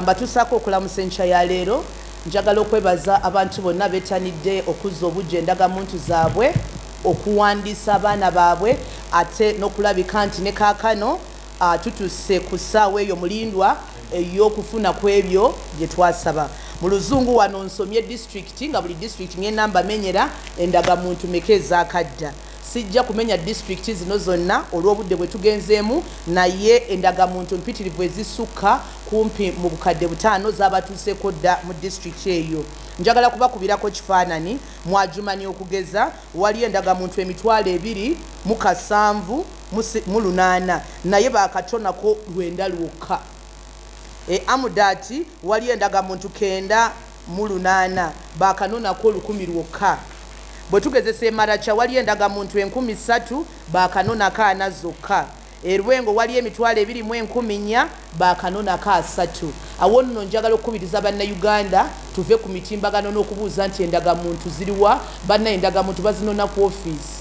ambatusaako okulamusa enkya ya leero. Njagala okwebaza abantu bonna beetanidde okuzza obujja endagamuntu zaabwe, okuwandiisa abaana baabwe, ate n'okulabika nti ne kaakano tutuuse ku ssaawa eyo mulindwa ey'okufuna ku ebyo bye twasaba. Mu Luzungu wano nsomye disitulikiti nga buli disitulikiti ng'enamba menyera endagamuntu meka ezaakadda. Sijja kumenya disitulikiti zino zonna olw'obudde bwe tugenzeemu, naye endagamuntu mpitirivu ezisukka kumpi mu bukadde 5 z'abatuuseeko dda mu disitulikiti eyo. Njagala kubakubirako kifaananyi mwajumani okugeza wali endagamuntu 2,708 naye baakatonako 9 lwokka. Amudati wali endagamuntu 908 baakanonako 1,000 lwokka. Bwe tugezesa Emaracha wali endagamuntu 3,000 baakanonako 4 zokka. Erwengo wali emitwalo 2,400 baakanonako 3. Awo nno njagala okukubiriza bannayuganda tuve ku mitimbagano n'okubuuza nti endagamuntu ziriwa. Banna endagamuntu bazinona ku ofiisi.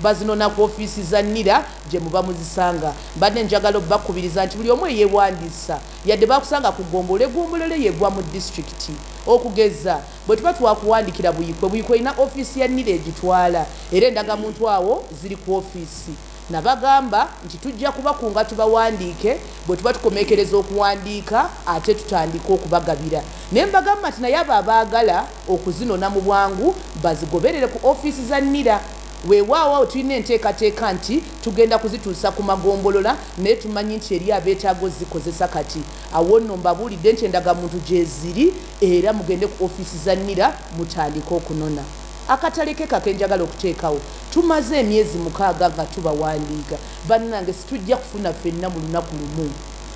Bazinona ku ofiisi za NIRA gye muba muzisanga. Badde njagala bakubiriza nti buli omu yeewandiisa yadde bakusanga ku ggombolola eggombolola yegwa mu disitulikiti. Okugeza bwe tuba twakuwandikira buyikwe ina ofiisi ya NIRA egitwala era endagamuntu awo ziri ku ofiisi. Nabagamba nti tujja kubakunga tubawandiike bwe tuba tukomekereza okuwandiika ate tutandika okubagabira. Naye mbagamba nti naye abo abaagala okuzinona mu bwangu bazigoberere ku ofiisi za NIRA. Weewaawo tulina enteekateeka nti tugenda kuzituusa ku magombolola naye tumanyi nti eri abeetaaga zikozesa kati. Awo nno mbabuulidde nti endagamuntu gye ziri era mugende ku ofiisi za NIRA mutandike okunona. Akatale ke kakenjagala okuteekawo tumaze emyezi 6 nga tubawandiika. Bannange situjja kufuna ffenna mu lunaku lumu.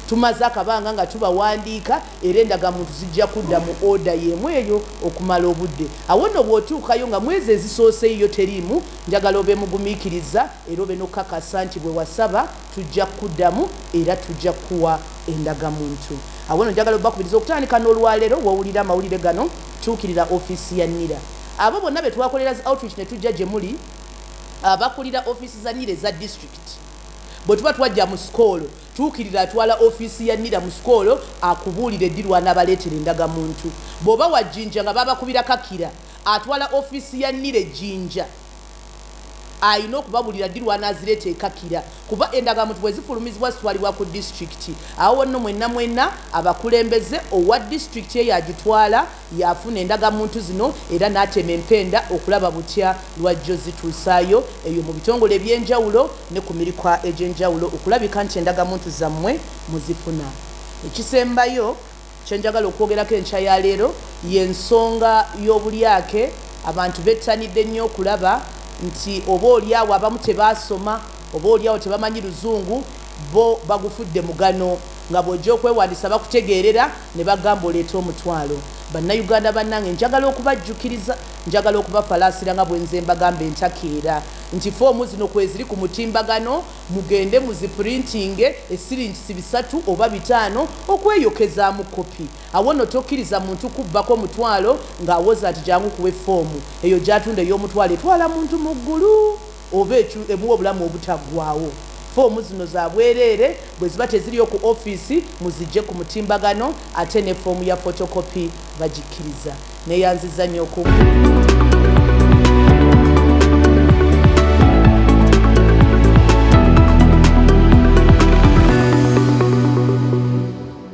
Tumaze akabanga nga tubawandiika era endagamuntu zijja kudda mu oda y'emu eyo okumala obudde. Awo nno bw'otuukayo nga mwezi ezisooseyo teriimu, njagala obe mugumiikiriza era obe n'okukakasa nti bwe wasaba tujja kuddamu era tujja kuwa endagamuntu. Awo nno njagala obakubiriza okutandika n'olwaleero wowulira amawulire gano tuukirira ofiisi ya NIRA. Abo bonna be twakolera outreach ne tujja gye muli abakulira ofiisi za NIRA eza disitulikiti. Bwe tuba twajja mu sikoolo tuukirira atwala ofiisi ya NIRA mu sikoolo akubuulira eddirwa n'abaleetera endagamuntu. Bw'oba wa Jjinja nga babakubira Kakira atwala ofiisi ya NIRA Jjinja ayina okubabuulira ddirwa n'azireeta e Kakira kuba endagamuntu bwe zifulumizibwa zitwalibwa ku disitulikiti. Awo nno mwenna abakulembeze owa disitulikiti eyo agitwala yafuna endagamuntu zino era n'atema empenda okulaba butya lwajjo zituusaayo eyo mu bitongole eby'enjawulo ne ku mirikwa egy'enjawulo okulabika nti endagamuntu zammwe muzifuna. Ekisembayo kyenjagala okwogerako enkya ya leero y'ensonga y'obulyake. Abantu bettanidde nnyo okulaba nti oba oliawo abamu tebaasoma oba oliawo tebamanyi Luzungu bo bagufudde mugano nga bw'ojja okwewandiisa bakutegeerera ne bagamba oleeta omutwalo. Bannayuganda bannange njagala okubajjukiriza, njagala okubafalaasira nga bwe nze mbagamba entakeera nti foomu zino kweziri ku mutimbagano mugende muziprintinge esiringisi 3 oba 5 okweyokezaamu kopi. Awo nno tokkiriza muntu kubbako omutwalo ng'awoza nti jangu kuwe foomu eyo gyatunda ey'omutwalo etwala muntu mu ggulu oba emuwa obulamu obutaggwaawo. Foomu zino za bwereere bwe ziba teziriyo ku ofiisi muzijje ku mutimbagano ate ne foomu ya fotokopi bagikkiriza. Neeyanziza nnyo okungu.